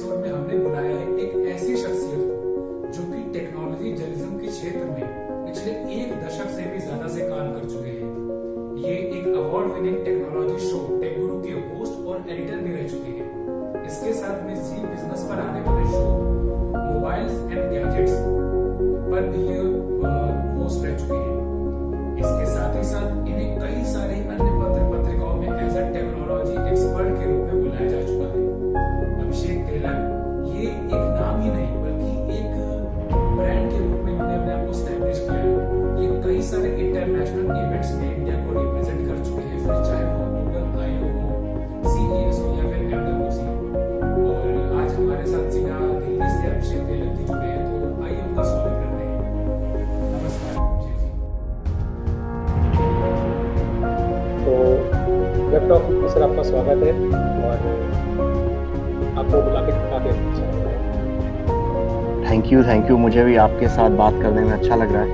Episode में हमने बुलाया है एक ऐसी शख्सियत को जो कि टेक्नोलॉजी जर्नलिज्म के क्षेत्र में पिछले एक दशक से भी ज्यादा से काम कर चुके हैं। ये एक award winning technology show tech guru के होस्ट और एडिटर भी रह चुके हैं। इसके साथ में जी बिजनेस पर आने वाले शो मोबाइल्स एंड गैजेट्स पर भी ये होस्ट रह चुके हैं। इसके साथ ही साथ इन्हें कई सारे अन्य पत्रिकाओं में एज अ टेक्नोलॉजी एक्सपर्ट के रूप में बुलाया जा चुका है। अभिषेक टेलर ये एक नाम ही नहीं बल्कि एक ब्रांड के रूप में इन्होंने अपने आप को स्टैब्लिश किया है। ये कई सारे इंटरनेशनल इवेंट्स में इंडिया को रिप्रेजेंट कर चुके हैं, फिर चाहे वो गूगल I/O हो, CES हो या फिर MWC हो। और आज हमारे साथ सीधा दिल्ली से अभिषेक टेलर जी जुड़े हैं, तो आइए उनका स्वागत करते हैं। नमस्कार अभिषेक जी। तो वेब टॉक में सर आपका स्वागत है और आपको बुला के काफी अच्छा लग रहा है। Thank you. मुझे भी आपके साथ बात करने में अच्छा लग रहा है।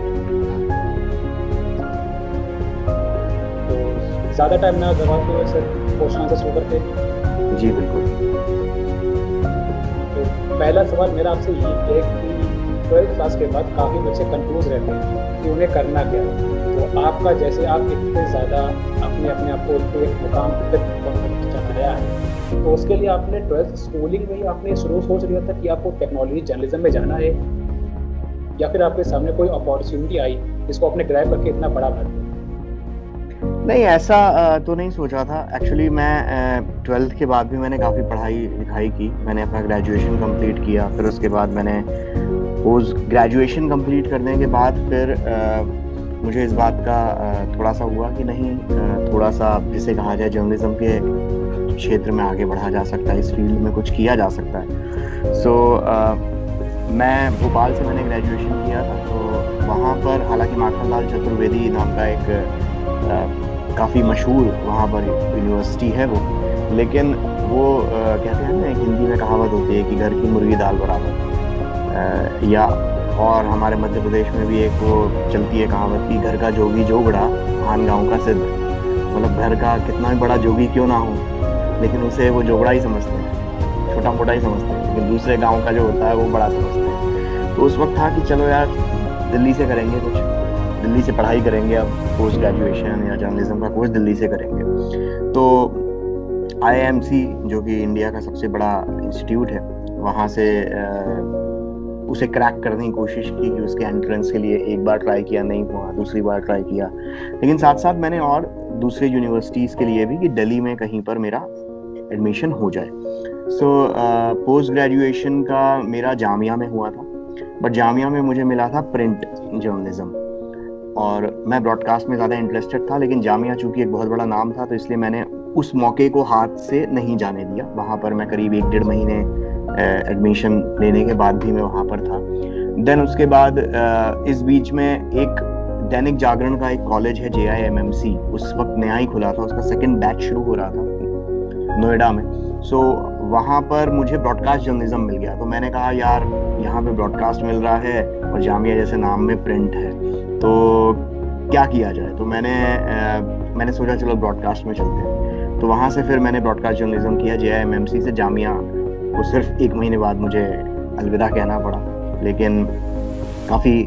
तो ज़्यादा टाइम ना जवाब दो सर, क्वेश्चन आंसर शुरू करते हैं। जी बिल्कुल। तो पहला सवाल मेरा आपसे ये है कि 12th क्लास के बाद काफ़ी बच्चे कंफ्यूज रहते हैं कि उन्हें करना क्या है। तो आपका जैसे आप इतने ज़्यादा अपने आप को एक मुकाम तक चढ़ाया है, तो उसके लिए आपने 12th स्कूलिंग में ही आपने शुरू सोच लिया था कि आपको टेक्नोलॉजी जर्नलिज्म में जाना है, या फिर आपके सामने कोई अपॉर्चुनिटी आई जिसको आपने ग्रैब करके इतना बड़ा बना दिया? नहीं, ऐसा तो नहीं सोचा था। एक्चुअली मैं 12th के बाद भी मैंने काफ़ी पढ़ाई लिखाई की। मैंने अपना ग्रेजुएशन कंप्लीट किया, फिर उसके बाद मैंने पोस्ट ग्रेजुएशन कंप्लीट करने के बाद फिर मुझे इस बात का थोड़ा सा हुआ कि नहीं, थोड़ा सा जिसे कहा जाए जर्नलिज्म के क्षेत्र में आगे बढ़ा जा सकता है, इस फील्ड में कुछ किया जा सकता है। सो मैं भोपाल से मैंने ग्रेजुएशन किया था। तो वहाँ पर हालांकि माखनलाल चतुर्वेदी नाम का एक काफ़ी मशहूर वहाँ पर यूनिवर्सिटी है वो, लेकिन वो कहते हैं ना, एक हिंदी में कहावत होती है कि घर की मुर्गी दाल बराबर, या और हमारे मध्य प्रदेश में भी एक वो चलती है कहावत कि घर का जोगी जोगड़ा आन गाँव का सिद्ध। मतलब घर का कितना भी बड़ा जोगी क्यों ना हो, लेकिन उसे वो जोगड़ा ही समझते हैं, छोटा मोटा ही समझते हैं, लेकिन दूसरे गांव का जो होता है वो बड़ा समझते हैं। तो उस वक्त था कि चलो यार दिल्ली से करेंगे, कुछ दिल्ली से पढ़ाई करेंगे, अब पोस्ट ग्रेजुएशन या जर्नलिज्म का कोर्स दिल्ली से करेंगे। तो IIMC जो कि इंडिया का सबसे बड़ा इंस्टीट्यूट है, वहाँ से उसे क्रैक करने की कोशिश की कि उसके एंट्रेंस के लिए एक बार ट्राई किया, नहीं हुआ, दूसरी बार ट्राई किया, लेकिन साथ साथ मैंने और दूसरे यूनिवर्सिटीज़ के लिए भी कि दिल्ली में कहीं पर मेरा एडमिशन हो जाए। सो पोस्ट ग्रेजुएशन का मेरा जामिया में हुआ था, बट जामिया में मुझे मिला था प्रिंट जर्नलिज्म, और मैं ब्रॉडकास्ट में ज़्यादा इंटरेस्टेड था, लेकिन जामिया चूँकि एक बहुत बड़ा नाम था तो इसलिए मैंने उस मौके को हाथ से नहीं जाने दिया। वहाँ पर मैं करीब 1-1.5 महीने एडमिशन लेने के बाद भी मैं वहाँ पर था। देन उसके बाद इस बीच में एक दैनिक जागरण का एक कॉलेज है JIMMC, उस वक्त नया ही खुला था, उसका सेकंड बैच शुरू हो रहा था नोएडा में। सो वहाँ पर मुझे ब्रॉडकास्ट जर्नलिज्म मिल गया। तो मैंने कहा यार यहाँ पे ब्रॉडकास्ट मिल रहा है और जामिया जैसे नाम में प्रिंट है, तो क्या किया जाए। तो मैंने सोचा चलो ब्रॉडकास्ट में चलते हैं। तो वहाँ से फिर मैंने ब्रॉडकास्ट जर्नलिज्म किया JIMMC से। जामिया को सिर्फ 1 महीने बाद मुझे अलविदा कहना पड़ा, लेकिन काफ़ी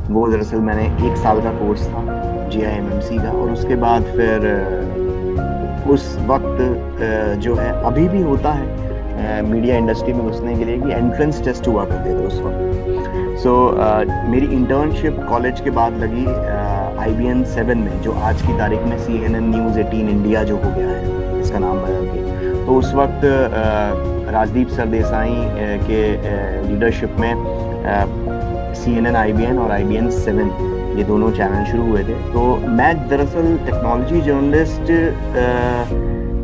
वो दरअसल मैंने 1 साल का कोर्स था JIMMC का, और उसके बाद फिर उस वक्त जो है अभी भी होता है मीडिया इंडस्ट्री में घुसने के लिए कि एंट्रेंस टेस्ट हुआ करते थे उस वक्त। सो मेरी इंटर्नशिप कॉलेज के बाद लगी IBN 7 में, जो आज की तारीख में CNN News 18 इंडिया जो हो गया है, इसका नाम बदल के। तो उस वक्त राजदीप सरदेसाई के लीडरशिप में CNN IBN और IBN 7 ये दोनों चैनल शुरू हुए थे। तो मैं दरअसल टेक्नोलॉजी जर्नलिस्ट,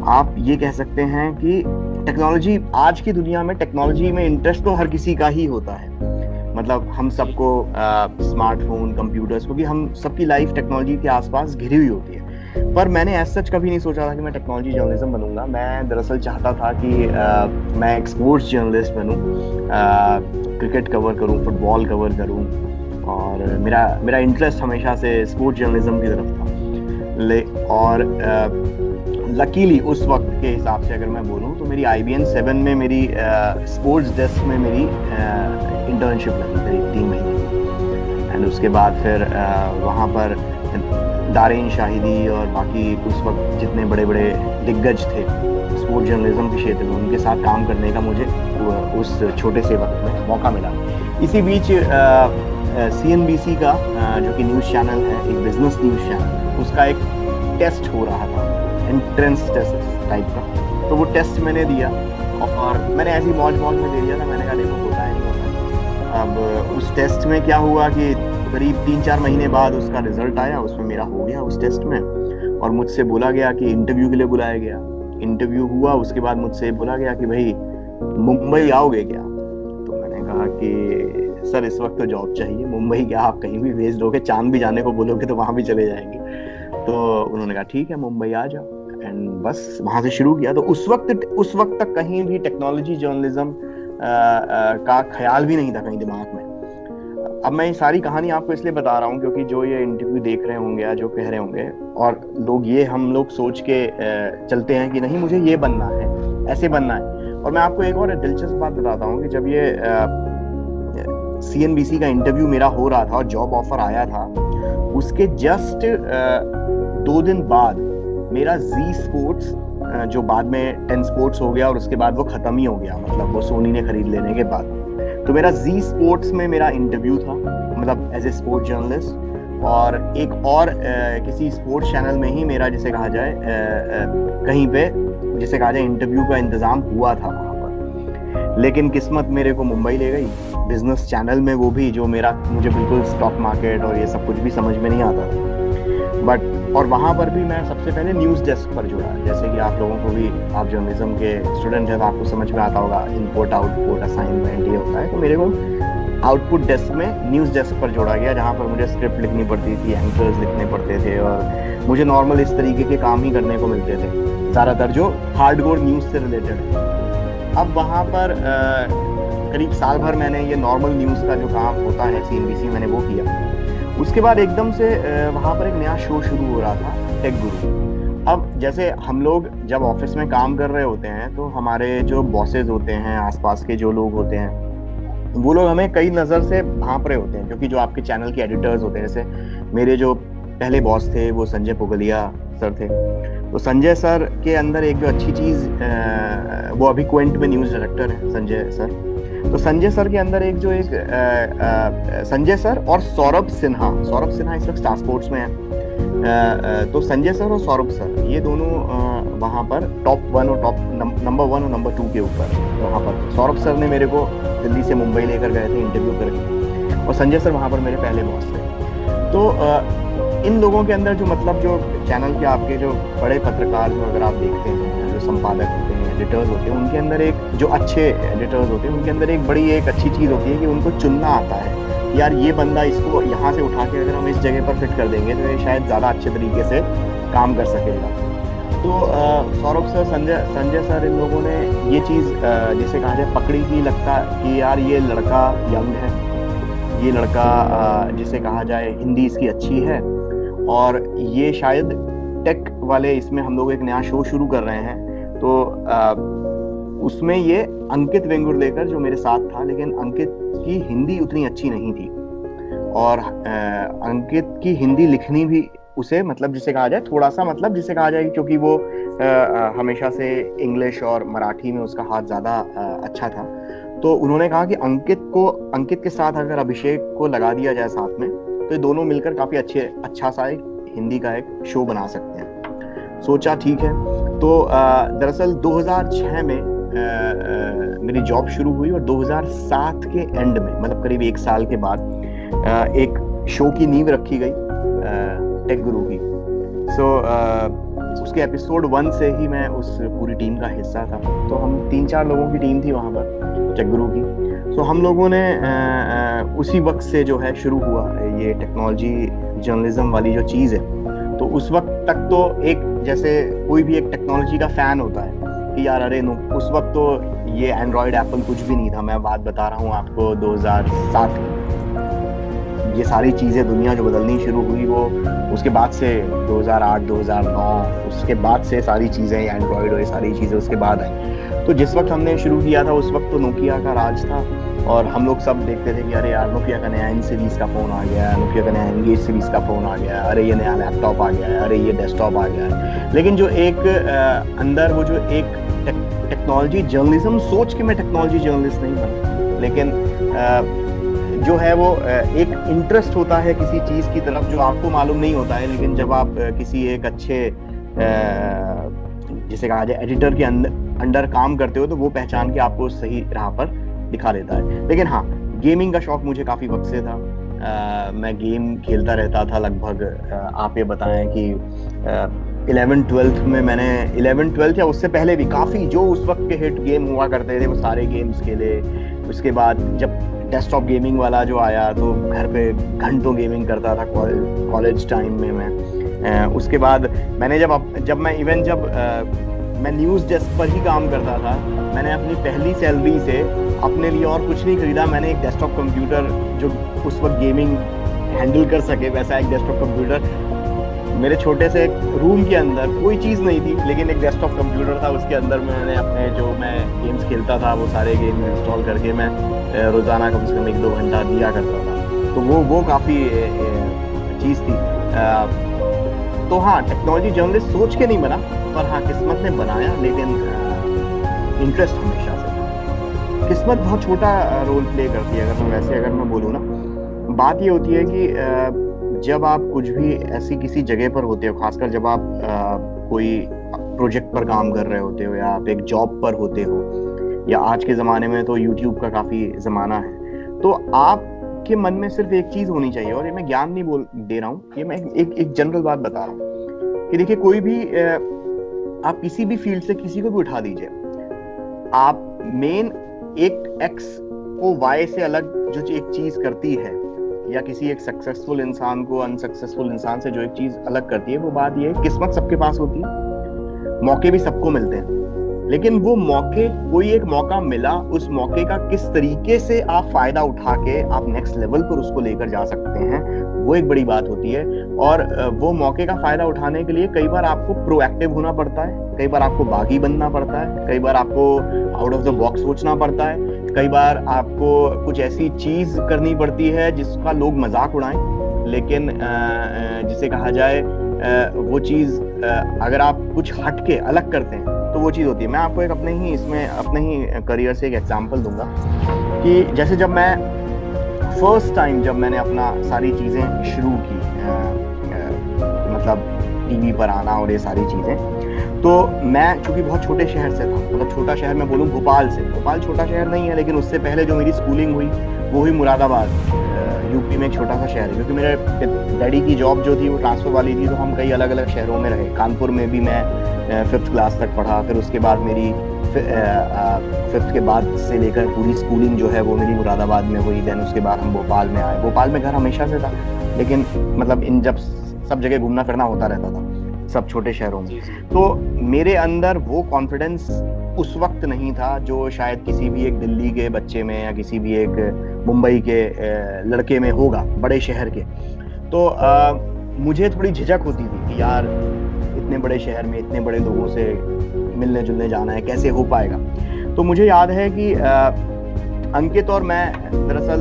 आप ये कह सकते हैं कि टेक्नोलॉजी, आज की दुनिया में टेक्नोलॉजी में इंटरेस्ट तो हर किसी का ही होता है। मतलब हम सबको स्मार्टफोन, कंप्यूटर्स, क्योंकि हम सबकी लाइफ टेक्नोलॉजी के आसपास घिरी हुई होती है। पर मैंने एज सच कभी नहीं सोचा था कि मैं टेक्नोलॉजी जर्नलिज्म बनूंगा। मैं दरअसल चाहता था कि मैं एक स्पोर्ट्स जर्नलिस्ट बनूं, क्रिकेट कवर करूं, फुटबॉल कवर करूं, और मेरा इंटरेस्ट हमेशा से स्पोर्ट्स जर्नलिज्म की तरफ था। और लकीली उस वक्त के हिसाब से अगर मैं बोलूँ तो मेरी IBM 7 में मेरी स्पोर्ट्स डेस्क में मेरी इंटर्नशिप लगी करीब 3 महीने। एंड उसके बाद फिर वहाँ पर दारेन शाहिदी और बाकी उस वक्त जितने बड़े बड़े दिग्गज थे स्पोर्ट जर्नलिज्म के क्षेत्र में, उनके साथ काम करने का मुझे उस छोटे से वक्त में मौका मिला। इसी बीच CNBC का जो कि न्यूज़ चैनल है, एक बिजनेस न्यूज़ चैनल, उसका एक टेस्ट हो रहा था, एंट्रेंस टेस्ट टाइप का। तो वो टेस्ट मैंने दिया और मैंने ऐसी मौज में दे दिया था। मैंने कहा देखो होता है नहीं होता। अब उस टेस्ट में क्या हुआ कि करीब 3-4 महीने बाद उसका रिजल्ट आया, उसमें मेरा हो गया उस टेस्ट में, और मुझसे बोला गया कि इंटरव्यू के लिए बुलाया गया। इंटरव्यू हुआ, उसके बाद मुझसे बोला गया कि भाई मुंबई आओगे क्या? तो मैंने कहा कि सर इस वक्त तो जॉब चाहिए, मुंबई क्या, आप कहीं भी भेज दोगे, चांद भी जाने को बोलोगे तो वहां भी चले जाएंगे। तो उन्होंने कहा ठीक है मुंबई आ जाओ, एंड बस वहां से शुरू किया। तो उस वक्त तक कहीं भी टेक्नोलॉजी जर्नलिज्म का ख्याल भी नहीं था कहीं दिमाग में। अब मैं ये सारी कहानी आपको इसलिए बता रहा हूँ क्योंकि जो ये इंटरव्यू देख रहे होंगे या जो कह रहे होंगे, और लोग ये हम लोग सोच के चलते हैं कि नहीं मुझे ये बनना है, ऐसे बनना है। और मैं आपको एक और दिलचस्प बात बताता हूँ कि जब ये CNBC का इंटरव्यू मेरा हो रहा था और जॉब ऑफर आया था, उसके जस्ट 2 दिन बाद मेरा जी स्पोर्ट्स, जो बाद में 10 स्पोर्ट्स हो गया और उसके बाद वो खत्म ही हो गया, मतलब वो सोनी ने खरीद लेने के बाद, तो मेरा जी स्पोर्ट्स में मेरा इंटरव्यू था, मतलब एज ए स्पोर्ट्स जर्नलिस्ट। और एक और किसी स्पोर्ट्स चैनल में ही मेरा जिसे कहा जाए कहीं पे जिसे कहा जाए इंटरव्यू का इंतजाम हुआ था वहाँ पर। लेकिन किस्मत मेरे को मुंबई ले गई, बिजनेस चैनल में, वो भी जो मुझे बिल्कुल स्टॉक मार्केट और ये सब कुछ भी समझ में नहीं आता था। बट और वहाँ पर भी मैं सबसे पहले न्यूज़ डेस्क पर जुड़ा, जैसे कि आप लोगों को भी, आप जर्नलिज्म के स्टूडेंट हैं तो आपको समझ में आता होगा, इनपुट आउटपुट असाइनमेंट ये होता है। तो मेरे को आउटपुट डेस्क में न्यूज़ डेस्क पर जोड़ा गया, जहाँ पर मुझे स्क्रिप्ट लिखनी पड़ती थी, एंकर्स लिखने पड़ते थे, और मुझे नॉर्मल इस तरीके के काम ही करने को मिलते थे, ज़्यादातर जो हार्डकोर न्यूज़ से रिलेटेड है। अब वहाँ पर करीब साल भर मैंने ये नॉर्मल न्यूज़ का जो काम होता है CNBC, मैंने वो किया। उसके बाद एकदम से वहाँ पर एक नया शो शुरू हो रहा था, टेक गुरु। अब जैसे हम लोग जब ऑफिस में काम कर रहे होते हैं तो हमारे जो बॉसेज होते हैं, आसपास के जो लोग होते हैं, वो लोग हमें कई नज़र से भांप रहे होते हैं, क्योंकि जो आपके चैनल के एडिटर्स होते हैं, जैसे मेरे जो पहले बॉस थे वो संजय पुगलिया सर थे। तो संजय सर के अंदर एक जो अच्छी चीज़, वो अभी क्वेंट में न्यूज़ डायरेक्टर है संजय सर। तो संजय सर के अंदर एक जो संजय सर और सौरभ सिन्हा इस वक्त स्टार स्पोर्ट्स में है। तो संजय सर और सौरभ सर ये दोनों वहाँ पर टॉप 1 और नंबर 1 और नंबर 2 के ऊपर वहाँ पर। सौरभ सर ने मेरे को दिल्ली से मुंबई लेकर गए थे इंटरव्यू करके, और संजय सर वहाँ पर मेरे पहले बॉस थे। तो इन लोगों के अंदर जो मतलब जो चैनल के आपके जो बड़े पत्रकार, जो अगर आप देखते हैं, जो संपादक होते हैं, एडिटर्स होते हैं, उनके अंदर एक जो अच्छे एडिटर्स होते हैं, उनके अंदर एक बड़ी एक अच्छी चीज़ होती है कि उनको चुनना आता है, यार ये बंदा, इसको यहाँ से उठा के अगर हम इस जगह पर फिट कर देंगे तो ये शायद ज़्यादा अच्छे तरीके से काम कर सकेगा। तो सौरभ सर, संजय सर, इन लोगों ने ये चीज़ जिसे कहा जाए पकड़ी की, लगता कि यार ये लड़का यंग है, ये लड़का जिसे कहा जाए हिंदी इसकी अच्छी है, और ये शायद टेक वाले, इसमें हम लोग एक नया शो शुरू कर रहे हैं, तो उसमें ये अंकित वेंगुर्लेकर जो मेरे साथ था, लेकिन अंकित की हिंदी उतनी अच्छी नहीं थी, और अंकित की हिंदी लिखनी भी उसे मतलब जिसे कहा जाए थोड़ा सा, मतलब जिसे कहा जाए, क्योंकि वो हमेशा से इंग्लिश और मराठी में उसका हाथ ज़्यादा अच्छा था। तो उन्होंने कहा कि अंकित के साथ अगर अभिषेक को लगा दिया जाए साथ में, तो ये दोनों मिलकर काफ़ी अच्छा सा एक हिंदी का एक शो बना सकते हैं। सोचा ठीक है। तो दरअसल 2006 में मेरी जॉब शुरू हुई, और 2007 के एंड में, मतलब करीब 1 साल के बाद, एक शो की नींव रखी गई टेक गुरु की। उसके एपिसोड 1 से ही मैं उस पूरी टीम का हिस्सा था। तो हम 3-4 लोगों की टीम थी वहाँ पर टेक गुरु की। तो हम लोगों ने उसी वक्त से जो है शुरू हुआ ये टेक्नोलॉजी जर्नलिज्म वाली जो चीज़ है। तो उस वक्त तक तो एक जैसे कोई भी एक टेक्नोलॉजी का फैन होता है कि यार अरे नो, उस वक्त तो ये एंड्रॉयड एप्पल कुछ भी नहीं था। मैं बात बता रहा हूँ आपको 2007 की। ये सारी चीज़ें दुनिया जो बदलनी शुरू हुई वो उसके बाद से 2008 2009 उसके बाद से सारी चीज़ें एंड्रॉयड और ये सारी चीज़ें उसके बाद आई। तो जिस वक्त हमने शुरू किया था उस वक्त तो नोकिया का राज था और हम लोग सब देखते थे कि अरे यार नोकिया का नया एन सीरीज़ का फ़ोन आ गया है, नोकिया का नया एनगेज सीरीज़ का फ़ोन आ गया है, अरे ये नया लैपटॉप आ गया है, अरे ये डेस्कटॉप आ गया है। लेकिन जो एक अंदर वो जो एक टेक्नोलॉजी जर्नलिज्म, सोच के मैं टेक्नोलॉजी जर्नलिस्ट नहीं बना, लेकिन जो है वो एक इंटरेस्ट होता है किसी चीज़ की तरफ जो आपको मालूम नहीं होता है, लेकिन जब आप किसी एक अच्छे जिसे कहा जाए एडिटर के अंडर काम करते हो तो वो पहचान के आपको सही राह पर दिखा देता है। लेकिन हाँ, गेमिंग का शौक मुझे काफ़ी वक्त से था। मैं गेम खेलता रहता था लगभग आप ये बताएं कि 11th-12th में मैंने 11th-12th या उससे पहले भी काफ़ी जो उस वक्त के हिट गेम हुआ करते थे वो सारे गेम्स खेले। उसके बाद जब डेस्कटॉप गेमिंग वाला जो आया तो घर पे घंटों गेमिंग करता था कॉलेज टाइम में मैं। उसके बाद मैंने जब मैं न्यूज़ डेस्क पर ही काम करता था, मैंने अपनी पहली सैलरी से अपने लिए और कुछ नहीं खरीदा, मैंने एक डेस्कटॉप कंप्यूटर जो उस वक्त गेमिंग हैंडल कर सके वैसा एक डेस्कटॉप कंप्यूटर मेरे छोटे से रूम के अंदर, कोई चीज़ नहीं थी लेकिन एक डेस्कटॉप कंप्यूटर था, उसके अंदर मैंने अपने जो मैं गेम्स खेलता था वो सारे गेम इंस्टॉल करके मैं रोज़ाना कम से कम 1-2 घंटा दिया करता था। तो वो काफ़ी चीज़ थी। तो हाँ, टेक्नोलॉजी जर्नलिस्ट सोच के नहीं बना, पर हाँ किस्मत ने बनाया, लेकिन इंटरेस्ट हमेशा से था। किस्मत बहुत छोटा रोल प्ले करती है अगर मैं बोलूँ ना। बात ये होती है कि जब आप कुछ भी ऐसी किसी जगह पर होते हो, खासकर जब आप कोई प्रोजेक्ट पर काम कर रहे होते हो या आप एक जॉब पर होते हो, या आज के ज़माने में तो यूट्यूब का काफ़ी ज़माना है, तो आपके मन में सिर्फ एक चीज़ होनी चाहिए। और ये मैं ज्ञान नहीं दे रहा हूँ, ये मैं एक जनरल बात बता रहा हूँ कि देखिए, कोई भी आप किसी भी फील्ड से किसी को भी उठा दीजिए, आप मेन एक एक्स को वाई से अलग जो एक चीज़ करती है, या किसी एक सक्सेसफुल इंसान को अनसक्सेसफुल इंसान से जो एक चीज़ अलग करती है, वो बात ये है, किस्मत सबके पास होती है, मौके भी सबको मिलते हैं, लेकिन वो मौके, कोई एक मौका मिला, उस मौके का किस तरीके से आप फायदा उठा के आप नेक्स्ट लेवल पर उसको लेकर जा सकते हैं, वो एक बड़ी बात होती है। और वो मौके का फायदा उठाने के लिए कई बार आपको प्रोएक्टिव होना पड़ता है, कई बार आपको बागी बनना पड़ता है, कई बार आपको आउट ऑफ द बॉक्स सोचना पड़ता है, कई बार आपको कुछ ऐसी चीज करनी पड़ती है जिसका लोग मजाक उड़ाएं, लेकिन जिसे कहा जाए वो चीज अगर आप कुछ हट के अलग करते हैं तो वो चीज़ होती है। मैं आपको एक अपने ही करियर से एक एग्जांपल दूंगा कि जैसे जब मैं फर्स्ट टाइम जब मैंने अपना सारी चीज़ें शुरू की, मतलब टीवी पर आना और ये सारी चीज़ें, तो मैं चूंकि बहुत छोटे शहर से था, मतलब छोटा शहर मैं बोलूँ भोपाल से, भोपाल छोटा शहर नहीं है, लेकिन उससे पहले जो मेरी स्कूलिंग हुई वो हुई मुरादाबाद, यूपी में एक छोटा सा शहर है, क्योंकि मेरे डैडी की जॉब जो थी वो ट्रांसफ़र वाली थी, तो हम कई अलग अलग शहरों में रहे। कानपुर में भी मैं 5th क्लास तक पढ़ा, फिर उसके बाद मेरी 5th के बाद से लेकर पूरी स्कूलिंग जो है वो मेरी मुरादाबाद में हुई। देन उसके बाद हम भोपाल में आए। भोपाल में घर हमेशा से था, लेकिन मतलब इन जब सब जगह घूमना फिरना होता रहता था सब छोटे शहरों में, तो मेरे अंदर वो कॉन्फिडेंस उस वक्त नहीं था जो शायद किसी भी एक दिल्ली के बच्चे में या किसी भी एक मुंबई के लड़के में होगा, बड़े शहर के। तो मुझे थोड़ी झिझक होती थी कि यार इतने बड़े शहर में इतने बड़े लोगों से मिलने जुलने जाना है, कैसे हो पाएगा। तो मुझे याद है कि अंकित और मैं दरअसल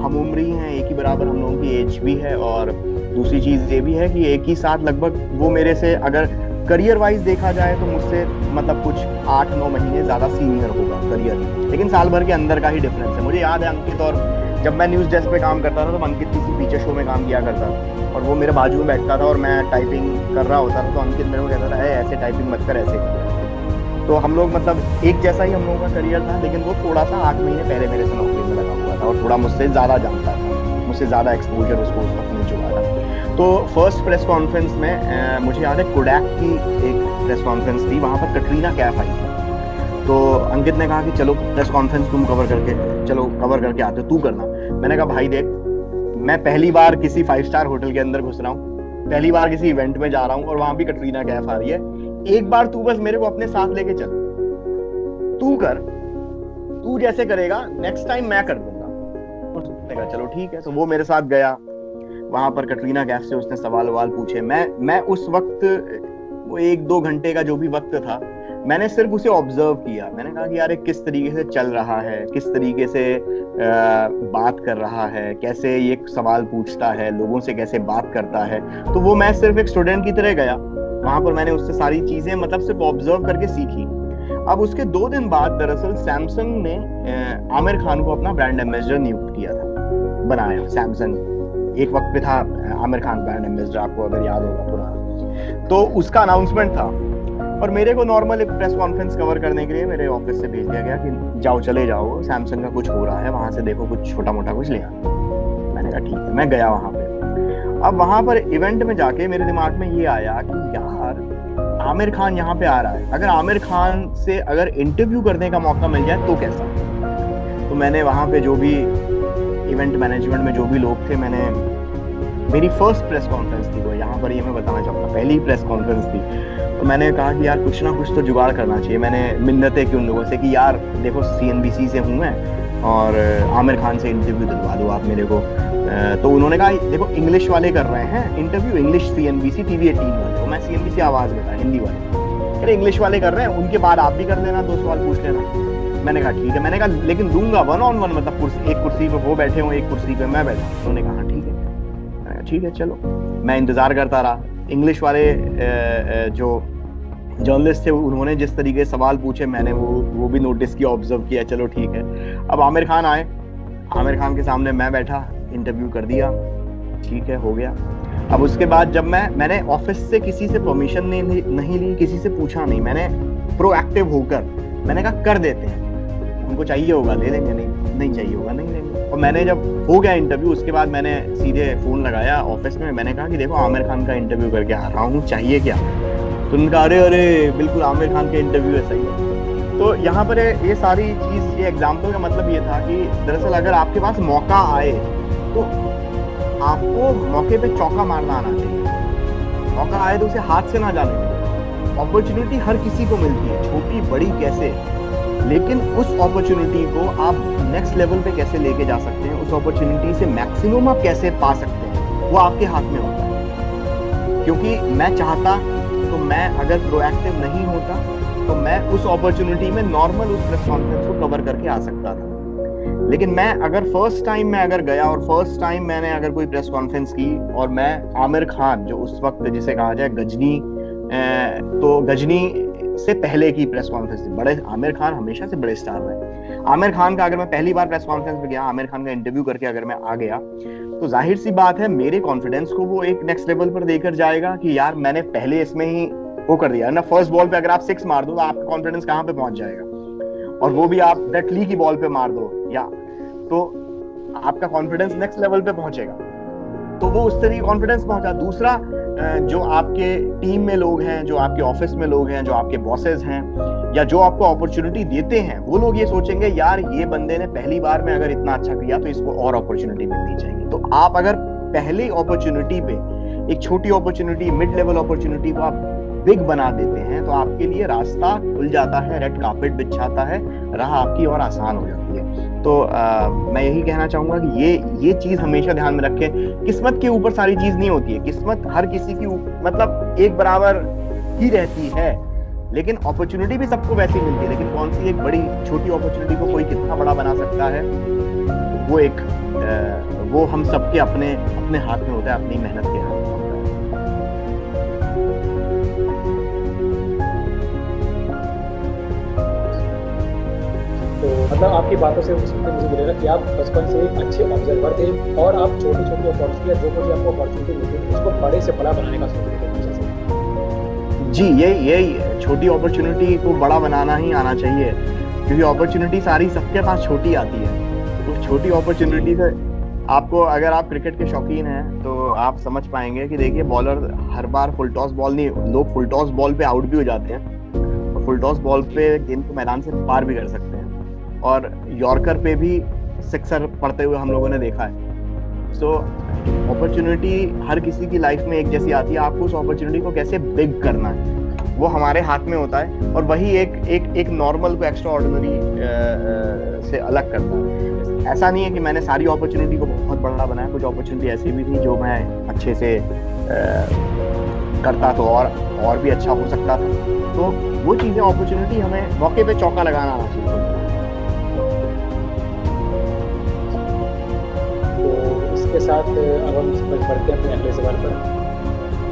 हम उम्र ही हैं, एक ही बराबर हम लोगों की एज भी है, और दूसरी चीज़ ये भी है कि एक ही साथ लगभग वो मेरे से अगर करियर वाइज देखा जाए तो मुझसे मतलब कुछ 8-9 महीने ज़्यादा सीनियर होगा करियर, लेकिन साल भर के अंदर का ही डिफरेंस है। मुझे याद है अंकित, और जब मैं न्यूज़ डेस्क पे काम करता था तो अंकित किसी फीचर शो में काम किया करता था और वो मेरे बाजू में बैठता था और मैं टाइपिंग कर रहा होता था, तो अंकित मेरे को कहता था ऐसे टाइपिंग मत कर, ऐसे कर। तो हम लोग मतलब एक जैसा ही हम लोगों का करियर था, लेकिन वो थोड़ा सा 8 महीने पहले मेरे से नौकरी में लगा हुआ था और थोड़ा मुझसे ज़्यादा जानता था, मुझसे ज़्यादा एक्सपोजर उसको उस वक्त मिल चुका था। तो फर्स्ट प्रेस कॉन्फ्रेंस में मुझे याद है कोडैक की एक प्रेस कॉन्फ्रेंस थी, वहाँ पर कटरीना कैफ आई थी। तो अंकित ने कहा कि चलो प्रेस कॉन्फ्रेंस तुम कवर करके आते हो, तू करना। मैंने कहा भाई देख, मैं पहली बार किसी 5 स्टार होटल के अंदर घुस रहा हूँ, पहली बार किसी इवेंट में जा रहा हूँ और वहां भी कटरीना कैफ आ रही है, एक बार तू बस मेरे को अपने साथ लेके चल, तू कर, तू जैसे करेगा नेक्स्ट टाइम मैं कर दूंगा। मैंने कहा चलो ठीक है। तो वो मेरे साथ गया वहां पर, कटरीना कैफ से उसने सवाल पूछे। मैं उस वक्त, वो 1-2 घंटे का जो भी वक्त था, मैंने सिर्फ उसे ऑब्जर्व किया। मैंने कहा कि यार किस तरीके से चल रहा है, किस तरीके से बात कर रहा है, कैसे ये सवाल पूछता है, लोगों से कैसे बात करता है। तो वो मैं सिर्फ एक स्टूडेंट की तरह गया वहां पर, मैंने उससे सारी चीजें मतलब सिर्फ ऑब्जर्व करके सीखी। अब उसके 2 दिन बाद दरअसल सैमसंग ने आमिर खान को अपना ब्रांड एम्बेसडर नियुक्त किया था, बनाया। सैमसंग एक वक्त पे था आमिर खान ब्रांड एम्बेसडर, आपको अगर याद होगा पुराना। तो उसका अनाउंसमेंट था और मेरे को नॉर्मल एक प्रेस कॉन्फ्रेंस कवर करने के लिए मेरे ऑफिस से भेज दिया गया कि जाओ, चले जाओ, सैमसंग का कुछ हो रहा है, वहां से देखो कुछ छोटा मोटा कुछ ले आना। मैंने कहा ठीक है, मैं गया वहां पे। अब वहां पर इवेंट में जाके मेरे दिमाग में ये आया कि यार आमिर खान यहाँ पे आ रहा है, अगर आमिर खान से अगर इंटरव्यू करने का मौका मिल जाए तो कैसा। तो मैंने वहां पे जो भी इवेंट मैनेजमेंट में जो भी लोग थे, मेरी फर्स्ट प्रेस कॉन्फ्रेंस थी वो, यहाँ पर ये मैं बताना चाहूँगा, पहली प्रेस कॉन्फ्रेंस थी। तो मैंने कहा कि यार कुछ ना कुछ तो जुगाड़ करना चाहिए। मैंने मिन्नतें की उन लोगों से कि यार देखो CNBC से हूँ मैं और आमिर खान से इंटरव्यू दिलवा दो आप मेरे को। तो उन्होंने कहा देखो इंग्लिश वाले कर रहे हैं इंटरव्यू, इंग्लिश CNBC TV 18 वाले। तो मैं CNBC आवाज में था, हिंदी वाले, अरे इंग्लिश वाले कर रहे हैं, उनके बाद आप भी कर लेना, 2 सवाल पूछ लेना। मैंने कहा ठीक है। मैंने कहा लेकिन दूंगा 1-on-1, मतलब एक कुर्सी पे वो बैठे हो, एक कुर्सी पे मैं बैठा। उन्होंने कहा ठीक है। मैंने कहा ठीक है चलो। मैं इंतजार करता रहा। इंग्लिश वाले जो जर्नलिस्ट थे उन्होंने जिस तरीके से सवाल पूछे, मैंने वो भी नोटिस किया, ऑब्जर्व किया, चलो ठीक है। अब आमिर खान आए, आमिर खान के सामने मैं बैठा, इंटरव्यू कर दिया, ठीक है, हो गया। अब उसके बाद जब मैंने ऑफिस से किसी से परमिशन नहीं ली, किसी से पूछा नहीं, मैंने प्रोएक्टिव होकर मैंने कहा कर देते हैं, उनको चाहिए होगा ले लेंगे, नहीं चाहिए होगा नहीं लेंगे। और मैंने जब हो गया इंटरव्यू, उसके बाद मैंने सीधे फोन लगाया ऑफिस में, मैंने कहा कि देखो आमिर खान का इंटरव्यू करके आ रहा हूँ, चाहिए क्या। तो उन्होंने कहा अरे बिल्कुल आमिर खान के इंटरव्यू है, सही है। तो यहाँ पर ये सारी चीज, ये एग्जाम्पल का मतलब ये था कि दरअसल अगर आपके पास मौका आए तो आपको मौके पे चौका मारना आना चाहिए। मौका आए तो उसे हाथ से ना जाने दें। अपॉर्चुनिटी हर किसी को मिलती है, छोटी बड़ी कैसे, लेकिन उस अपॉर्चुनिटी को आप नेक्स्ट लेवल पे कैसे लेके जा सकते हैं, उस अपॉर्चुनिटी से मैक्सिमम आप कैसे पा सकते हैं, वो आपके हाथ में होता है। क्योंकि मैं चाहता तो मैं अगर प्रोएक्टिव नहीं होता तो मैं उस अपॉर्चुनिटी में नॉर्मल उस प्रेस कॉन्फ्रेंस को कवर करके आ सकता था। लेकिन मैं अगर फर्स्ट टाइम मैं अगर गया और फर्स्ट टाइम मैंने अगर कोई प्रेस कॉन्फ्रेंस की और मैं आमिर खान, जो उस वक्त जिसे कहा जाए गजनी, तो गजनी से पहले की प्रेस कॉन्फ्रेंस थी। बड़े आमिर खान हमेशा से बड़े स्टार रहे। आमिर खान का अगर मैं पहली बार प्रेस कॉन्फ्रेंस में गया, आमिर खान का इंटरव्यू करके अगर मैं आ गया, तो जाहिर सी बात है मेरे कॉन्फिडेंस को वो एक नेक्स्ट लेवल पर देकर जाएगा कि यार मैंने पहले इसमें ही वो कर दिया ना। फर्स्ट बॉल पे अगर आप 6 मार दो तो आपका कॉन्फिडेंस कहाँ पे पहुंच जाएगा, और वो भी आप ब्रेट ली की बॉल पे मार दो या, तो आपका कॉन्फिडेंस नेक्स्ट लेवल पे पहुंचेगा। तो वो उस तरीके कॉन्फिडेंस पहुंचा। दूसरा, जो आपके टीम में लोग हैं, जो आपके ऑफिस में लोग हैं, जो आपके बॉसेस हैं, या जो आपको अपॉर्चुनिटी देते हैं, वो लोग ये सोचेंगे यार ये बंदे ने पहली बार में अगर इतना अच्छा किया तो इसको और अपॉर्चुनिटी मिलनी चाहिए। तो आप अगर पहली अपॉर्चुनिटी पे एक छोटी अपॉर्चुनिटी, मिड लेवल अपॉर्चुनिटी को आप बिग बना देते हैं तो आपके लिए रास्ता खुल जाता है, रेड कार्पेट बिछाता है, राह आपकी और आसान हो जाती है। तो मैं यही कहना चाहूंगा कि ये चीज हमेशा ध्यान में रखें। किस्मत के ऊपर सारी चीज नहीं होती है, किस्मत हर किसी की मतलब एक बराबर ही रहती है, लेकिन अपॉर्चुनिटी भी सबको वैसी मिलती है। लेकिन कौन सी एक बड़ी छोटी अपॉर्चुनिटी को कोई कितना बड़ा बना सकता है, वो हम सबके अपने हाथ में होता है, अपनी मेहनत के हाथ में होता है। तो मतलब आपकी बातों से मुझे मिलेगा कि आप बचपन से एक अच्छे ऑब्जर्वर थे और आप छोटी छोटी अपॉर्चुनिटी, जो कुछ आपको अपॉर्चुनिटी मिलती है उसको बड़े से बड़ा बनाने का सोच रहे थे। जी, ये छोटी अपॉर्चुनिटी को बड़ा बनाना ही आना चाहिए, क्योंकि अपॉर्चुनिटी सारी सबके पास छोटी आती है। तो छोटी अपॉर्चुनिटी से आपको, अगर आप क्रिकेट के शौकीन हैं तो आप समझ पाएंगे कि देखिए बॉलर हर बार फुल टॉस बॉल नहीं, लोग फुल टॉस बॉल पे आउट भी हो जाते हैं और फुल टॉस बॉल पे गेंद को मैदान से पार भी कर सकते हैं, और यॉर्कर पे भी सिक्सर पड़ते हुए हम लोगों ने देखा है। सो अपॉर्चुनिटी हर किसी की लाइफ में एक जैसी आती है, आपको उस अपॉर्चुनिटी को कैसे बिग करना है, वो हमारे हाथ में होता है, और वही एक नॉर्मल को एक्स्ट्रा ऑर्डिनरी से अलग करता है। ऐसा नहीं है कि मैंने सारी अपॉर्चुनिटी को बहुत बड़ा बनाया, कुछ अपॉर्चुनिटी ऐसी भी थी जो मैं अच्छे से करता तो और भी अच्छा हो सकता था। तो वो चीजें, अपॉर्चुनिटी, हमें मौके पे चौका लगाना आना चाहिए। तो इसके साथ अब हम बढ़ते हैं अपने अगले सवाल पर।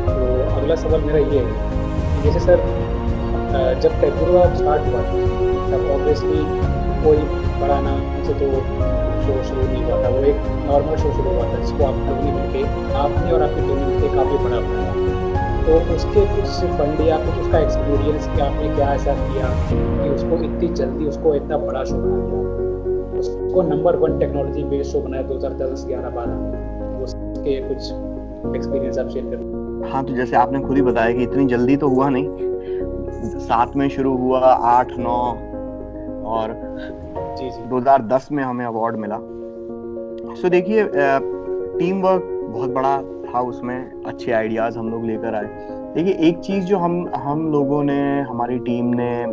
तो अगला सवाल मेरा ये है, जैसे सर जब टेक्नो आप स्टार्ट हुआ तब ऑब्वियसली कोई बड़ा नाम से तो शो शुरू नहीं हुआ था, वो एक नॉर्मल शो शुरू हुआ था जिसको आप लोगों ने मिलके, आपने और आपकी टीम ने मिलकर काफ़ी बड़ा बनाया। तो उसके कुछ फंड या कुछ उसका एक्सपीरियंस कि आपने क्या ऐसा किया कि उसको इतनी जल्दी उसको इतना बड़ा शो बना दिया, उसको नंबर 1 टेक्नोलॉजी बेस्ड शो बनाया 2010, 11, 12, उसके कुछ एक्सपीरियंस आप शेयर करें। हाँ, तो जैसे आपने खुद ही बताया कि इतनी जल्दी तो हुआ नहीं, 7 में शुरू हुआ, 8, 9 और 2010 में हमें अवार्ड मिला। सो देखिए, टीम वर्क बहुत बड़ा था, उसमें अच्छे आइडियाज हम लोग लेकर आए। देखिए, एक चीज जो हम लोगों ने, हमारी टीम ने,